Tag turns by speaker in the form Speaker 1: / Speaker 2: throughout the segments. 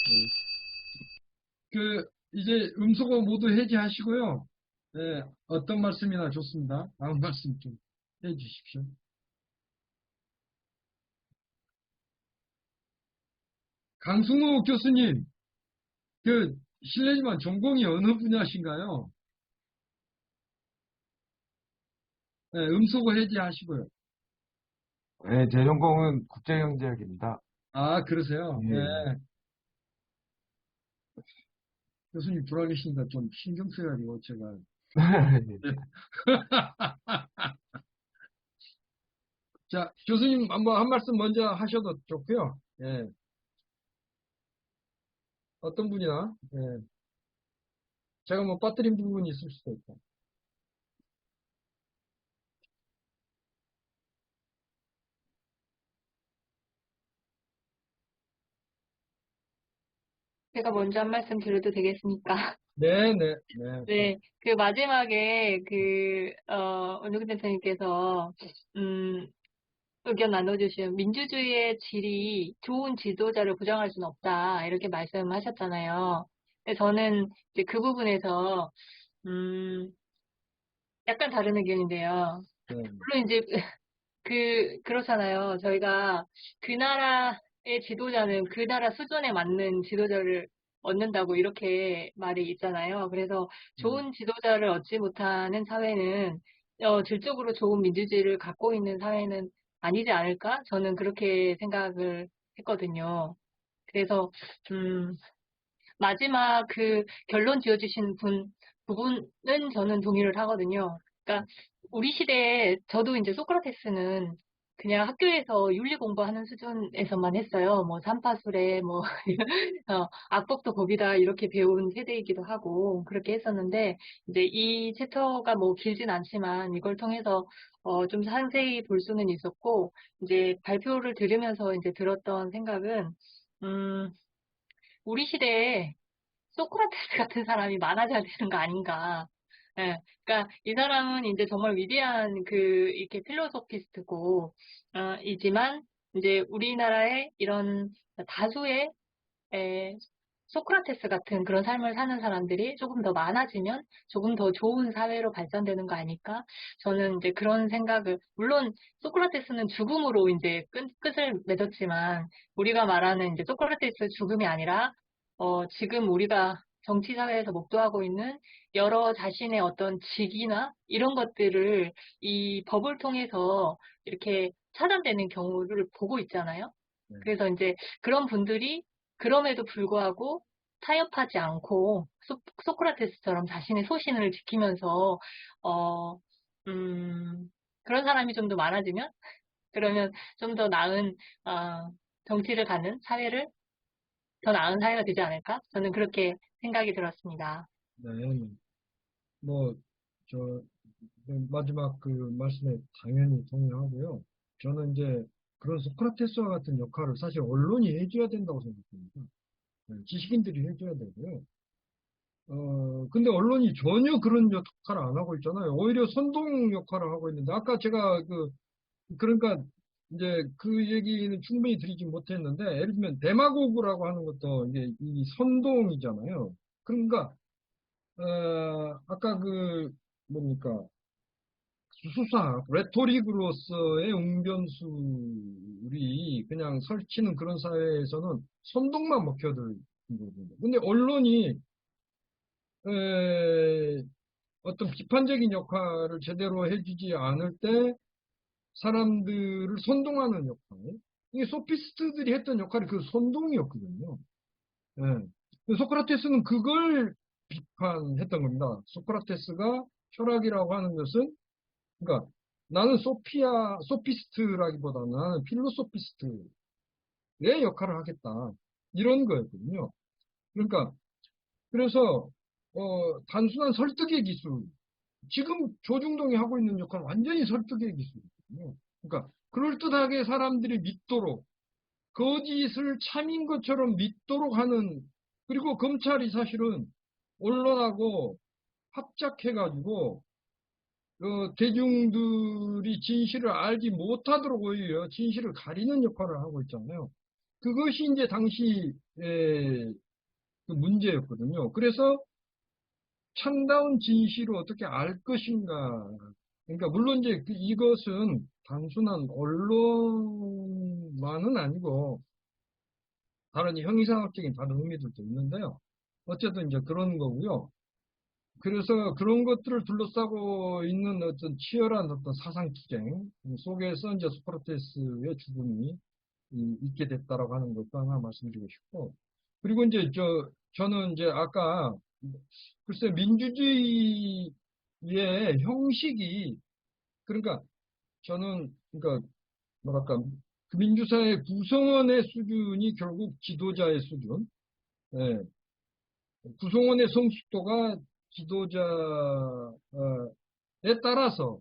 Speaker 1: 예. 이제 음소거 모두 해제하시고요. 예, 어떤 말씀이나 좋습니다. 다음 말씀 좀 해주십시오. 강승호 교수님, 실례지만 전공이 어느 분야신가요? 예, 음소거 해제하시고요.
Speaker 2: 네, 제 전공은 국제경제학입니다.
Speaker 1: 아, 그러세요?
Speaker 2: 예.
Speaker 1: 예. 교수님 돌아계시니까 좀 신경 써가지고 제가. 예. 자, 교수님 한번 한 말씀 먼저 하셔도 좋고요. 예. 어떤 분이나, 예. 제가 뭐 빠뜨린 부분이 있을 수도 있고.
Speaker 3: 제가 먼저 한 말씀 드려도 되겠습니까?
Speaker 1: 네, 네, 네.
Speaker 3: 네, 그 마지막에 원종근 대표님께서, 음, 의견 나눠주신 민주주의의 질이 좋은 지도자를 보장할 수는 없다. 이렇게 말씀하셨잖아요. 근데 저는 이제 그 부분에서, 음, 약간 다른 의견인데요.
Speaker 1: 네.
Speaker 3: 물론 이제 그렇잖아요. 저희가 그 나라의 지도자는 그 나라 수준에 맞는 지도자를 얻는다고 이렇게 말이 있잖아요. 그래서 좋은 지도자를 얻지 못하는 사회는, 질적으로 좋은 민주주의를 갖고 있는 사회는 아니지 않을까? 저는 그렇게 생각을 했거든요. 그래서, 음, 마지막 그 결론 지어주신 부분은 저는 동의를 하거든요. 그러니까 우리 시대에 저도 이제 소크라테스는 그냥 학교에서 윤리 공부하는 수준에서만 했어요. 뭐 삼파술에 뭐 악법도 법이다 이렇게 배운 세대이기도 하고 그렇게 했었는데 이제 이 챕터가 뭐 길진 않지만 이걸 통해서 좀 상세히 볼 수는 있었고 이제 발표를 들으면서 이제 들었던 생각은 음, 우리 시대에 소크라테스 같은 사람이 많아져야 되는 거 아닌가. 예, 그러니까 이 사람은 이제 정말 위대한 이렇게 필로소피스트고, 이지만 이제 우리나라의 이런 다수의 소크라테스 같은 그런 삶을 사는 사람들이 조금 더 많아지면 조금 더 좋은 사회로 발전되는 거 아닐까? 저는 이제 그런 생각을, 물론 소크라테스는 죽음으로 이제 끝을 맺었지만, 우리가 말하는 이제 소크라테스 죽음이 아니라, 지금 우리가 정치 사회에서 목도하고 있는 여러 자신의 어떤 직이나 이런 것들을 이 법을 통해서 이렇게 차단되는 경우를 보고 있잖아요.
Speaker 1: 네.
Speaker 3: 그래서 이제 그런 분들이 그럼에도 불구하고 타협하지 않고 소크라테스처럼 자신의 소신을 지키면서 어, 음, 그런 사람이 좀 더 많아지면 그러면 좀 더 나은 정치를 가는 사회를 더 나은 사회가 되지 않을까? 저는 그렇게 생각이 들었습니다.
Speaker 1: 네. 뭐, 저, 마지막 그 말씀에 당연히 동의하고요. 저는 이제 그런 소크라테스와 같은 역할을 사실 언론이 해줘야 된다고 생각합니다. 네, 지식인들이 해줘야 되고요. 근데 언론이 전혀 그런 역할을 안 하고 있잖아요. 오히려 선동 역할을 하고 있는데, 아까 제가 그러니까 이제 그 얘기는 충분히 드리지 못했는데, 예를 들면 데마고그라고 하는 것도 이게 이 선동이잖아요. 그러니까, 아까 뭡니까, 수사, 레토릭으로서의 웅변술이 그냥 설치는 그런 사회에서는 선동만 먹혀들 거거든요. 근데 언론이 에, 어떤 비판적인 역할을 제대로 해주지 않을 때 사람들을 선동하는 역할. 이게 소피스트들이 했던 역할이 그 선동이었거든요. 예. 소크라테스는 그걸 비판했던 겁니다. 소크라테스가 철학이라고 하는 것은, 그러니까 나는 소피스트라기보다는 나는 필로소피스트의 역할을 하겠다. 이런 거였거든요. 그러니까, 그래서, 단순한 설득의 기술, 지금 조중동이 하고 있는 역할은 완전히 설득의 기술이거든요. 그러니까, 그럴듯하게 사람들이 믿도록, 거짓을 참인 것처럼 믿도록 하는, 그리고 검찰이 사실은 언론하고 합작해가지고, 대중들이 진실을 알지 못하도록 오히려 진실을 가리는 역할을 하고 있잖아요. 그것이 이제 당시 그 문제였거든요. 그래서 참다운 진실을 어떻게 알 것인가. 그러니까 물론 이제 이것은 단순한 언론만은 아니고 다른 형이상학적인 다른 의미들도 있는데요. 어쨌든 이제 그런 거고요. 그래서 그런 것들을 둘러싸고 있는 어떤 치열한 어떤 사상투쟁 속에서 이제 소크라테스의 죽음이 있게 됐다라고 하는 것도 하나 말씀드리고 싶고, 그리고 이제 저는 이제 아까 글쎄 민주주의의 형식이, 그러니까 저는 그러니까 뭐랄까 그 민주사회 구성원의 수준이 결국 지도자의 수준, 예, 구성원의 성숙도가 지도자에 따라서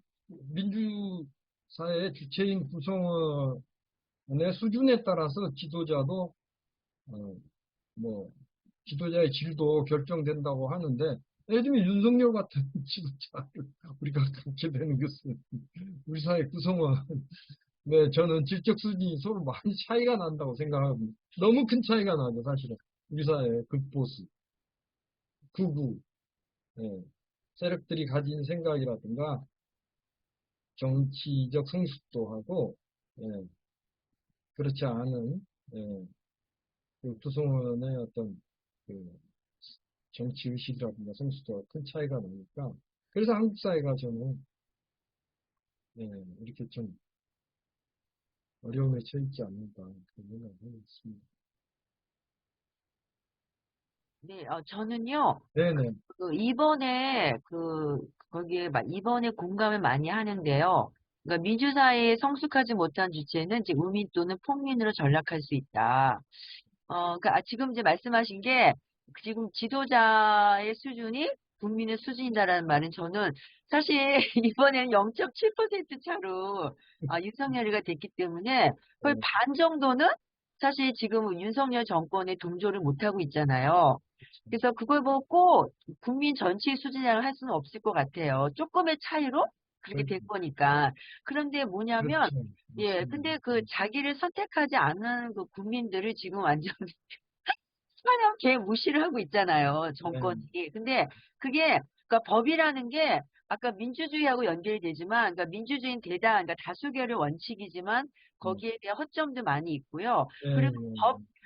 Speaker 1: 민주사회의 주체인 구성원의 수준에 따라서 지도자도 뭐 지도자의 질도 결정된다고 하는데, 예를 들면 윤석열 같은 지도자를 우리가 갖게 되는 것은 우리 사회 구성원, 네, 저는 질적 수준이 서로 많이 차이가 난다고 생각합니다. 너무 큰 차이가 나죠, 사실은. 우리 사회 극보수, 극우, 예, 세력들이 가진 생각이라든가 정치적 성숙도하고, 예, 그렇지 않은, 예, 그 구성원의 어떤 그 정치 의식이라든가 성숙도가 큰 차이가 나니까, 그래서 한국 사회가 저는, 예, 이렇게 좀 어려움에 처했지 않는가 그런 생각을 하고 있습니다.
Speaker 4: 네, 저는요,
Speaker 1: 네네.
Speaker 4: 이번에, 거기에, 이번에 공감을 많이 하는데요. 그러니까 민주사회에 성숙하지 못한 주체는 이제 우민 또는 폭민으로 전락할 수 있다. 그러니까 지금 이제 말씀하신 게, 지금 지도자의 수준이 국민의 수준이다라는 말은 저는 사실 이번에는 0.7% 차로 윤석열이가 됐기 때문에 거의
Speaker 1: 네,
Speaker 4: 반 정도는 사실 지금 윤석열 정권에 동조를 못하고 있잖아요. 그래서 그걸 보고 국민 전체의 수준이라고 할 수는 없을 것 같아요. 조금의 차이로 그렇게 될 거니까. 그런데 뭐냐면,
Speaker 1: 그렇죠.
Speaker 4: 예,
Speaker 1: 맞습니다.
Speaker 4: 근데 그 자기를 선택하지 않는 그 국민들을 지금 완전 사냥 개 무시를 하고 있잖아요,
Speaker 1: 네,
Speaker 4: 정권이. 근데 그게, 그러니까 법이라는 게 아까 민주주의하고 연결이 되지만, 그러니까 민주주의는 그러니까 다수결의 원칙이지만
Speaker 1: 네,
Speaker 4: 거기에 대한 허점도 많이 있고요.
Speaker 1: 네,
Speaker 4: 그리고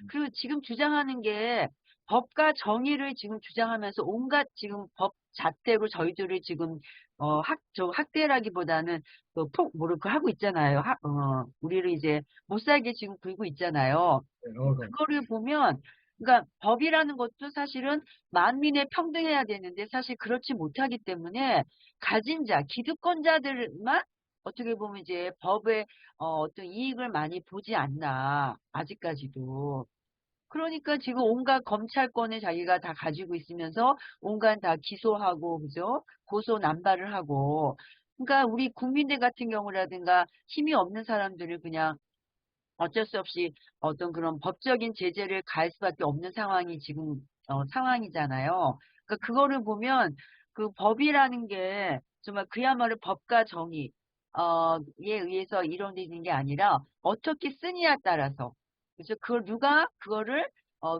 Speaker 4: 그리고 지금 주장하는 게 법과 정의를 지금 주장하면서 온갖 지금 법 잣대로 저희들을 지금 학대라기보다는 그 하고 있잖아요. 우리를 이제 못 살게 지금 굴고 있잖아요.
Speaker 1: 네,
Speaker 4: 그거를 보면, 그러니까 법이라는 것도 사실은 만민의 평등해야 되는데 사실 그렇지 못하기 때문에 가진 자, 기득권자들만 어떻게 보면 이제 법의 어떤 이익을 많이 보지 않나, 아직까지도. 그러니까 지금 온갖 검찰권을 자기가 다 가지고 있으면서 온갖 다 기소하고, 그죠? 고소 남발을 하고. 그러니까 우리 국민들 같은 경우라든가 힘이 없는 사람들을 그냥 어쩔 수 없이 어떤 그런 법적인 제재를 가할 수밖에 없는 상황이 지금 상황이잖아요. 그러니까 그거를 보면 그 법이라는 게 정말 그야말로 법과 정의 에 의해서 이루어지는 게 아니라 어떻게 쓰느냐에 따라서, 그래서 그걸 누가 그거를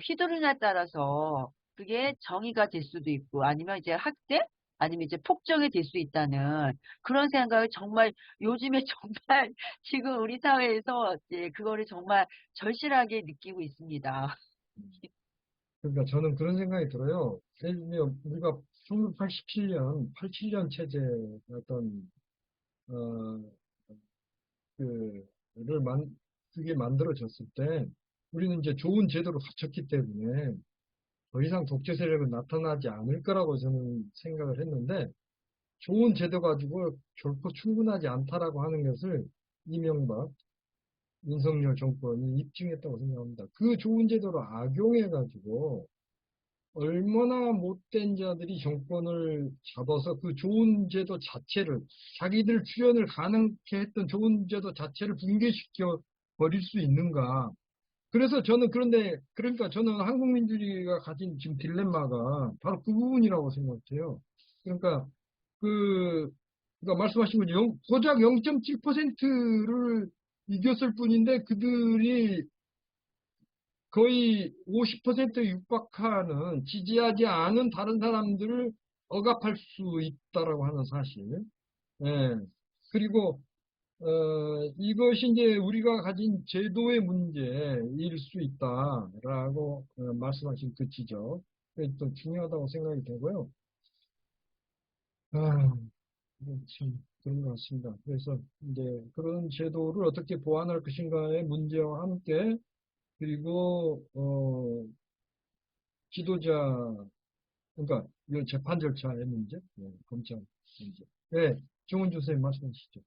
Speaker 4: 휘두르냐에 따라서 그게 정의가 될 수도 있고 아니면 이제 학대 아니면 이제 폭정이 될 수 있다는 그런 생각을 정말 요즘에 정말 지금 우리 사회에서 이제 그거를 정말 절실하게 느끼고 있습니다.
Speaker 1: 그러니까 저는 그런 생각이 들어요. 예를 들면 우리가 1987년, 87년 체제 어떤 어, 그를 그게 만들어졌을 때 우리는 이제 좋은 제도를 갖췄기 때문에 더 이상 독재 세력은 나타나지 않을 거라고 저는 생각을 했는데, 좋은 제도 가지고 결코 충분하지 않다라고 하는 것을 이명박, 윤석열 정권이 입증했다고 생각합니다. 그 좋은 제도를 악용해가지고 얼마나 못된 자들이 정권을 잡아서 그 좋은 제도 자체를, 자기들 출연을 가능케 했던 좋은 제도 자체를 붕괴시켜 버릴 수 있는가. 그래서 저는 그런데, 그러니까 저는 한국민주주의가 가진 지금 딜레마가 바로 그 부분이라고 생각해요. 그러니까 그, 그러니까 말씀하신 거죠. 고작 0.7%를 이겼을 뿐인데 그들이 거의 50%에 육박하는 지지하지 않은 다른 사람들을 억압할 수 있다라고 하는 사실. 예. 그리고 이것이 이제 우리가 가진 제도의 문제일 수 있다라고 말씀하신 그 지적. 그게 또 중요하다고 생각이 되고요. 아, 참 그런 것 같습니다. 그래서 이제 그런 제도를 어떻게 보완할 것인가의 문제와 함께 그리고 지도자 그러니까 이 재판 절차의 문제, 검찰 문제. 네, 정은주 선생님 말씀하시죠.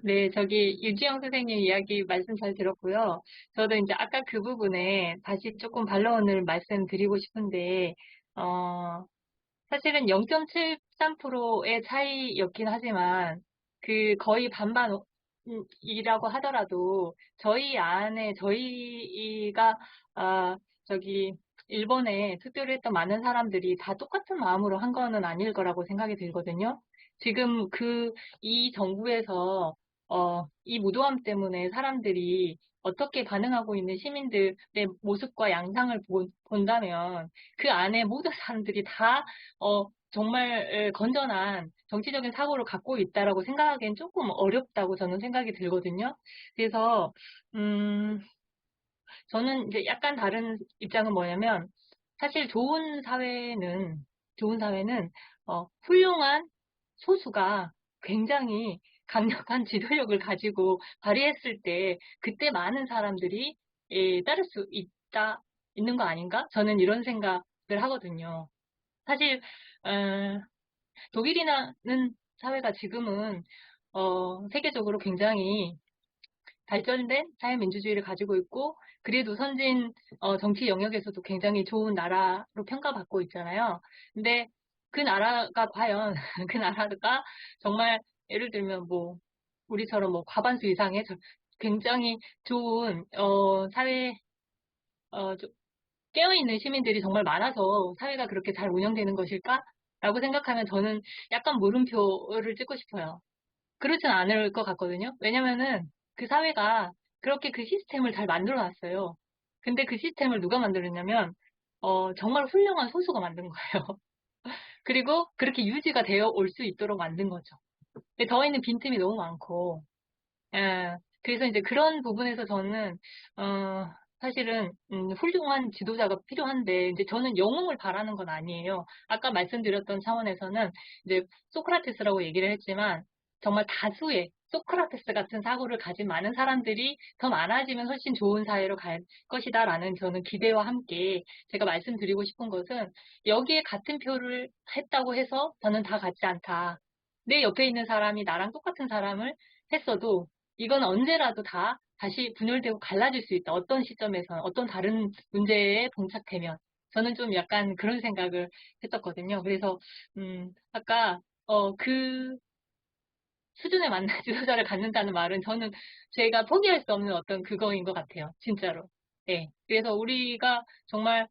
Speaker 3: 네, 저기 유지영 선생님 이야기 말씀 잘 들었고요. 저도 이제 아까 그 부분에 다시 조금 반론을 말씀드리고 싶은데, 어, 사실은 0.73%의 차이였긴 하지만, 그 거의 반반이라고 하더라도, 저희 안에, 저희가, 저기, 일본에 투표를 했던 많은 사람들이 다 똑같은 마음으로 한 거는 아닐 거라고 생각이 들거든요. 지금 이 정부에서, 이 무도함 때문에 사람들이 어떻게 반응하고 있는 시민들의 모습과 양상을 본다면, 그 안에 모든 사람들이 다 정말 건전한 정치적인 사고를 갖고 있다라고 생각하기엔 조금 어렵다고 저는 생각이 들거든요. 그래서 저는 이제 약간 다른 입장은 뭐냐면 사실 좋은 사회는 훌륭한 소수가 굉장히 강력한 지도력을 가지고 발휘했을 때 그때 많은 사람들이 따를 수 있는 거 아닌가? 저는 이런 생각을 하거든요. 사실 독일이라는 사회가 지금은 세계적으로 굉장히 발전된 사회민주주의를 가지고 있고 그래도 선진 정치 영역에서도 굉장히 좋은 나라로 평가받고 있잖아요. 근데 그 나라가 과연 그 나라가 정말 예를 들면 뭐 우리처럼 뭐 과반수 이상의 굉장히 좋은 사회 깨어있는 시민들이 정말 많아서 사회가 그렇게 잘 운영되는 것일까? 라고 생각하면 저는 약간 물음표를 찍고 싶어요. 그렇진 않을 것 같거든요. 왜냐면은 그 사회가 그렇게 그 시스템을 잘 만들어 놨어요. 근데 그 시스템을 누가 만들었냐면, 정말 훌륭한 소수가 만든 거예요. 그리고 그렇게 유지가 되어 올 수 있도록 만든 거죠. 근데 저희는 빈틈이 너무 많고, 그래서 이제 그런 부분에서 저는, 사실은, 훌륭한 지도자가 필요한데, 이제 저는 영웅을 바라는 건 아니에요. 아까 말씀드렸던 차원에서는 이제 소크라테스라고 얘기를 했지만, 정말 다수의 소크라테스 같은 사고를 가진 많은 사람들이 더 많아지면 훨씬 좋은 사회로 갈 것이다라는 저는 기대와 함께 제가 말씀드리고 싶은 것은 여기에 같은 표를 했다고 해서 저는 다 같지 않다. 내 옆에 있는 사람이 나랑 똑같은 사람을 했어도 이건 언제라도 다 다시 분열되고 갈라질 수 있다. 어떤 시점에서 어떤 다른 문제에 봉착되면 저는 좀 약간 그런 생각을 했었거든요. 그래서 아까 그 수준에 맞는 지도자를 갖는다는 말은 저는 제가 포기할 수 없는 어떤 그거인 것 같아요. 진짜로. 네. 그래서 우리가 정말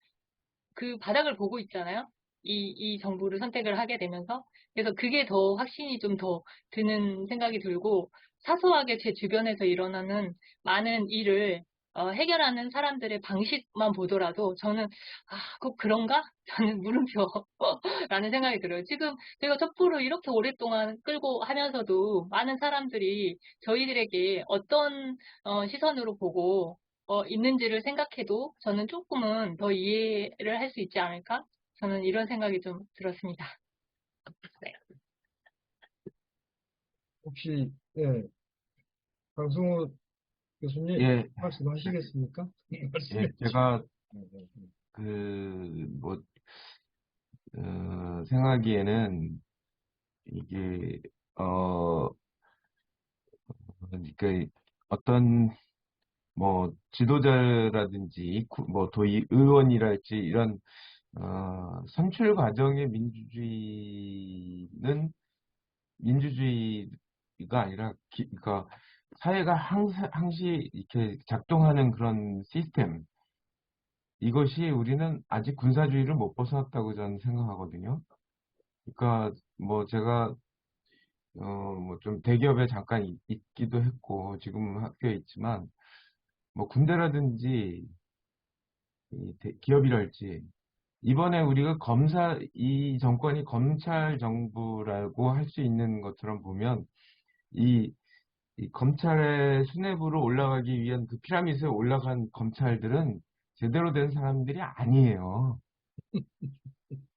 Speaker 3: 그 바닥을 보고 있잖아요. 이 정부를 선택을 하게 되면서. 그래서 그게 더 확신이 좀 더 드는 생각이 들고, 사소하게 제 주변에서 일어나는 많은 일을 해결하는 사람들의 방식만 보더라도 저는, 꼭 그런가? 저는 물음표라는 생각이 들어요. 지금 제가 촛불을 이렇게 오랫동안 끌고 하면서도 많은 사람들이 저희들에게 어떤 시선으로 보고 있는지를 생각해도 저는 조금은 더 이해를 할 수 있지 않을까? 저는 이런 생각이 좀 들었습니다. 네.
Speaker 1: 혹시 강승호 교수님
Speaker 2: 예,
Speaker 1: 말씀하시겠습니까?
Speaker 2: 예,
Speaker 1: 말씀해 주시죠.
Speaker 2: 제가
Speaker 1: 네, 네, 네.
Speaker 2: 뭐 생각하기에는 이게 어 그러니까 어떤 뭐 지도자라든지 뭐 도의원이랄지 이런 선출 과정의 민주주의는 민주주의가 아니라 그러니까 사회가 항시 이렇게 작동하는 그런 시스템, 이것이 우리는 아직 군사주의를 못 벗어났다고 저는 생각하거든요. 그러니까 뭐 제가 뭐 좀 대기업에 잠깐 있기도 했고 지금은 학교에 있지만 뭐 군대라든지 기업이랄지, 이번에 우리가 이 정권이 검찰 정부라고 할 수 있는 것처럼 보면, 이, 이 검찰의 수뇌부로 올라가기 위한 그 피라미드에 올라간 검찰들은 제대로 된 사람들이 아니에요.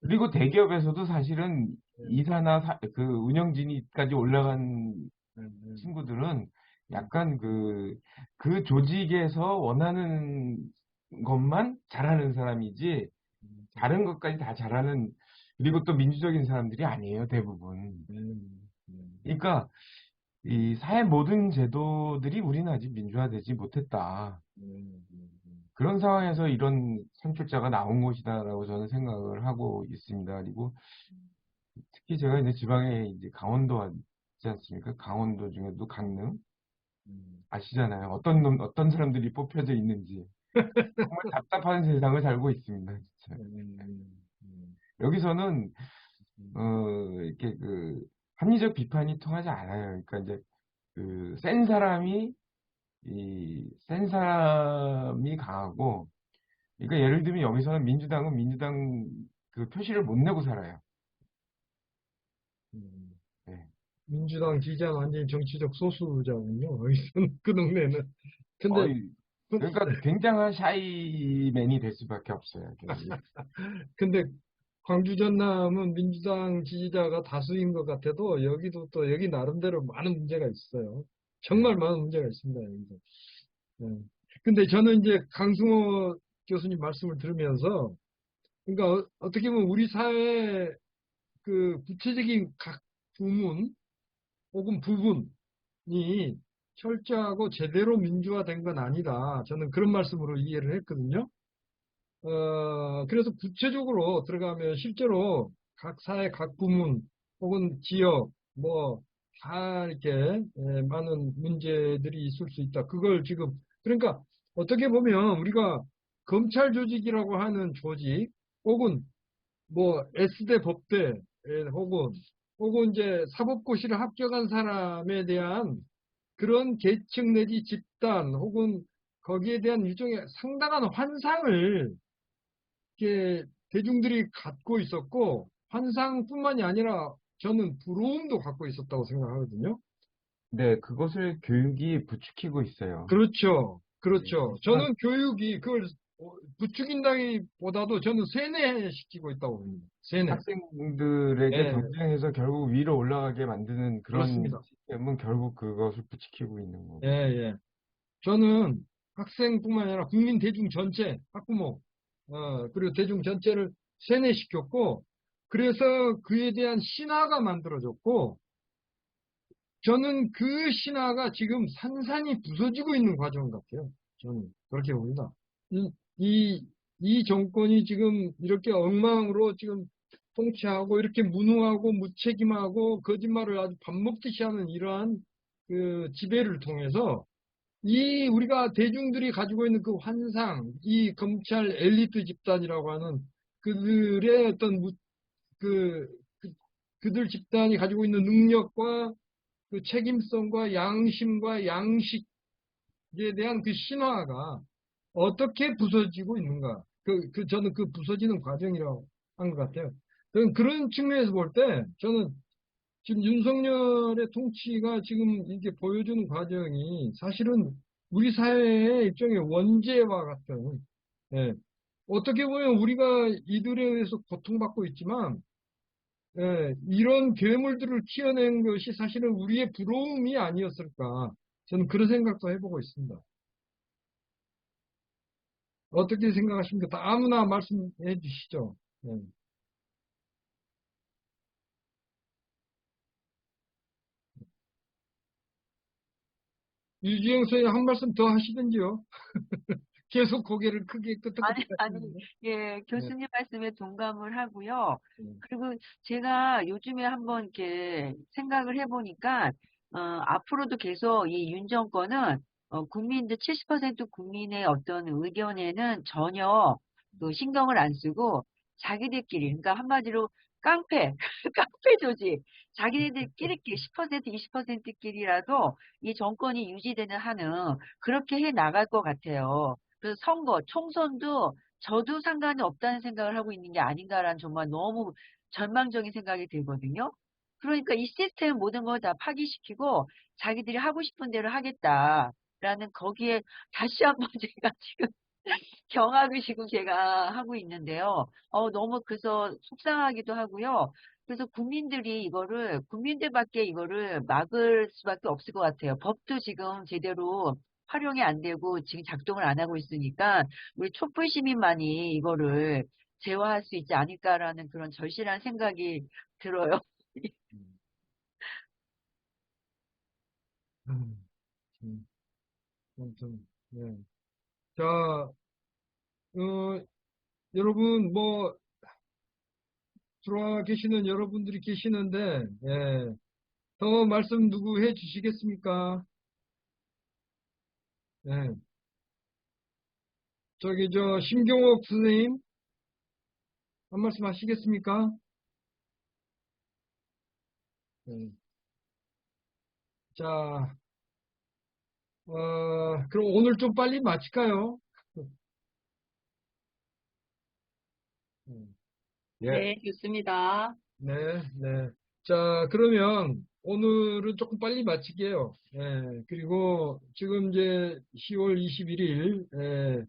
Speaker 2: 그리고 대기업에서도 사실은 이사나 그 운영진이까지 올라간 친구들은 약간 그 조직에서 원하는 것만 잘하는 사람이지, 다른 것까지 다 잘하는, 그리고 또 민주적인 사람들이 아니에요, 대부분. 그러니까, 이 사회 모든 제도들이 우리는 아직 민주화되지 못했다. 그런 상황에서 이런 선출자가 나온 것이다라고 저는 생각을 하고 있습니다. 그리고 특히 제가 이제 지방에 이제 강원도 있지 않습니까? 강원도 중에도 강릉 아시잖아요. 어떤 사람들이 뽑혀져 있는지. 정말 답답한 세상을 살고 있습니다, 진짜. 여기서는 이렇게 합리적 비판이 통하지 않아요. 그러니까 이제 센 사람이 강하고, 그러니까 예를 들면 여기서는 민주당은 민주당 그 표시를 못 내고 살아요. 네.
Speaker 1: 민주당 지지자는 완전히 정치적 소수자군요. 여기서는 그 동네는. 근데
Speaker 2: 그러니까 굉장한 샤이맨이 될 수밖에 없어요.
Speaker 1: 근데 광주 전남은 민주당 지지자가 다수인 것 같아도 여기도 또 여기 나름대로 많은 문제가 있어요. 정말 많은 문제가 있습니다. 여기도. 네. 근데 저는 이제 강승호 교수님 말씀을 들으면서 그러니까 어떻게 보면 우리 사회 그 구체적인 각 부문 혹은 부분이 철저하고 제대로 민주화된 건 아니다. 저는 그런 말씀으로 이해를 했거든요. 그래서 구체적으로 들어가면 실제로 각 사회 각 부문 혹은 지역 다 이렇게 많은 문제들이 있을 수 있다. 그걸 지금 그러니까 어떻게 보면 우리가 검찰 조직이라고 하는 조직 혹은 S대 법대 혹은 이제 사법고시를 합격한 사람에 대한 그런 계층 내지 집단 혹은 거기에 대한 일종의 상당한 환상을 이렇게 대중들이 갖고 있었고 환상뿐만이 아니라 저는 부러움도 갖고 있었다고 생각하거든요.
Speaker 2: 네, 그것을 교육이 부추기고 있어요.
Speaker 1: 그렇죠. 그렇죠.
Speaker 2: 네.
Speaker 1: 저는 교육이 그걸 부추긴다기보다도 저는 세뇌시키고 있다고 봅니다. 세뇌.
Speaker 2: 학생들에게
Speaker 1: 예,
Speaker 2: 경쟁해서 결국 위로 올라가게 만드는 그런
Speaker 1: 그렇습니다.
Speaker 2: 시스템은 결국 그것을 부추기고 있는
Speaker 1: 예,
Speaker 2: 거고.
Speaker 1: 예. 저는 학생뿐만 아니라 국민 대중 전체, 학부모, 그리고 대중 전체를 세뇌시켰고, 그래서 그에 대한 신화가 만들어졌고, 저는 그 신화가 지금 산산이 부서지고 있는 과정 같아요. 저는 그렇게 봅니다. 이, 이, 이 정권이 지금 이렇게 엉망으로 지금 통치하고 이렇게 무능하고 무책임하고 거짓말을 아주 밥 먹듯이 하는 이러한 그 지배를 통해서 이 우리가 대중들이 가지고 있는 그 환상, 이 검찰 엘리트 집단이라고 하는 그들의 어떤 그, 그들 집단이 가지고 있는 능력과 그 책임성과 양심과 양식에 대한 그 신화가 어떻게 부서지고 있는가. 저는 그 부서지는 과정이라고 한 것 같아요. 저는 그런 측면에서 볼 때, 저는 지금 윤석열의 통치가 지금 이게 보여주는 과정이 사실은 우리 사회의 일종의 원죄와 같은, 예, 어떻게 보면 우리가 이들에 의해서 고통받고 있지만, 이런 괴물들을 키워낸 것이 사실은 우리의 부러움이 아니었을까. 저는 그런 생각도 해보고 있습니다. 어떻게 생각하십니까? 다 아무나 말씀해 주시죠. 네. 유지영 선생님 한 말씀 더 하시든지요. 계속 고개를 크게
Speaker 4: 아니,
Speaker 1: 끄덕끄덕
Speaker 4: 아니,
Speaker 1: 하시는데.
Speaker 4: 예,
Speaker 1: 네.
Speaker 4: 교수님 말씀에 동감을 하고요.
Speaker 1: 네.
Speaker 4: 그리고 제가 요즘에 한번 이렇게 생각을 해보니까, 앞으로도 계속 이 윤 정권은, 국민들, 70% 국민의 어떤 의견에는 전혀 그 신경을 안 쓰고, 자기들끼리, 그러니까 한마디로 깡패, 깡패 조직, 자기네들끼리끼리 10%, 20%끼리라도 이 정권이 유지되는 한은 그렇게 해 나갈 것 같아요. 그래서 선거, 총선도 저도 상관이 없다는 생각을 하고 있는 게 아닌가라는 정말 너무 절망적인 생각이 들거든요. 그러니까 이 시스템 모든 걸 다 파기시키고 자기들이 하고 싶은 대로 하겠다라는 거기에 다시 한번 제가 지금 경악의식을 제가 하고 있는데요. 너무 그래서 속상하기도 하고요. 그래서 국민들밖에 이거를 막을 수밖에 없을 것 같아요. 법도 지금 제대로 활용이 안 되고 지금 작동을 안 하고 있으니까 우리 촛불 시민만이 이거를 제어할 수 있지 않을까라는 그런 절실한 생각이 들어요.
Speaker 1: 음, 음, 아무튼, 네. 자, 여러분, 뭐, 들어와 계시는 여러분들이 계시는데, 예, 더 말씀 누구 해 주시겠습니까? 예, 심경옥 선생님, 한 말씀 하시겠습니까? 예. 자, 그럼 오늘 좀 빨리 마칠까요?
Speaker 2: 예,
Speaker 3: 네, 좋습니다.
Speaker 1: 네, 네. 자, 그러면 오늘은 조금 빨리 마치게요. 예, 그리고 지금 이제 10월 21일,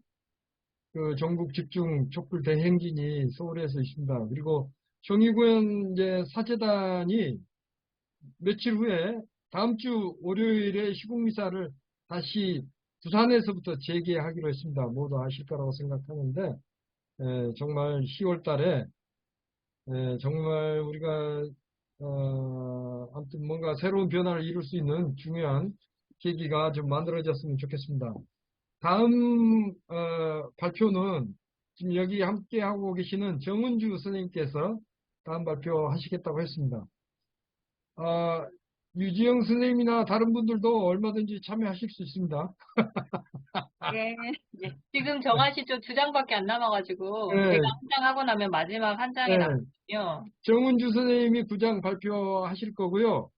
Speaker 1: 그 전국 집중 촛불 대행진이 서울에서 있습니다. 그리고 정의구현 이제 사재단이 며칠 후에 다음 주 월요일에 시국미사를 다시 부산에서부터 재개하기로 했습니다. 모두 아실 거라고 생각하는데, 정말 10월 달에 정말 우리가 아무튼 뭔가 새로운 변화를 이룰 수 있는 중요한 계기가 좀 만들어졌으면 좋겠습니다. 다음 발표는 지금 여기 함께 하고 계시는 정은주 선생님께서 다음 발표하시겠다고 했습니다. 유지영 선생님이나 다른 분들도 얼마든지 참여하실 수 있습니다.
Speaker 4: 예, 예.
Speaker 3: 지금 정한 씨 쪽 2장밖에 안 남아가지고 제가
Speaker 1: 네,
Speaker 3: 한 장 하고 나면 마지막 한 장에
Speaker 1: 네.
Speaker 3: 남거든요.
Speaker 1: 정은주 선생님이 9장 발표하실 거고요.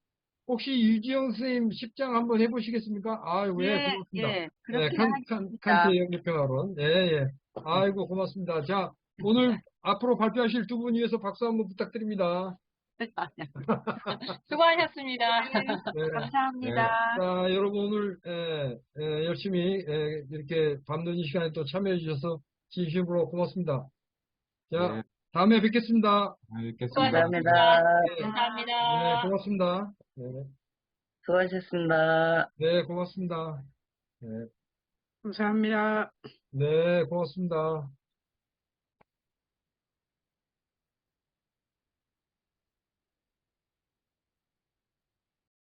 Speaker 1: 혹시 유지영 선생님 10장 한번 해보시겠습니까? 아이고, 예,
Speaker 4: 예,
Speaker 1: 고맙습니다.
Speaker 4: 예.
Speaker 1: 예,
Speaker 4: 그렇게 하겠습니다.
Speaker 1: 칸트의 영재평화론. 예, 예. 아이고, 고맙습니다. 자, 오늘 앞으로 발표하실 두 분 위해서 박수 한번 부탁드립니다.
Speaker 3: 수고하셨습니다.
Speaker 4: 네,
Speaker 1: 네,
Speaker 4: 감사합니다.
Speaker 2: 예,
Speaker 1: 자, 여러분 오늘 열심히 이렇게 밤늦은 시간에 또 참여해 주셔서 진심으로 고맙습니다. 자,
Speaker 2: 예,
Speaker 1: 다음에 뵙겠습니다.
Speaker 2: 잘 뵙겠습니다.
Speaker 3: 수고하셨습니다.
Speaker 5: 감사합니다.
Speaker 1: 네, 네,
Speaker 3: 감사합니다.
Speaker 1: 고맙습니다. 네,
Speaker 5: 수고하셨습니다.
Speaker 1: 네, 고맙습니다. 네,
Speaker 5: 감사합니다.
Speaker 1: 네, 고맙습니다.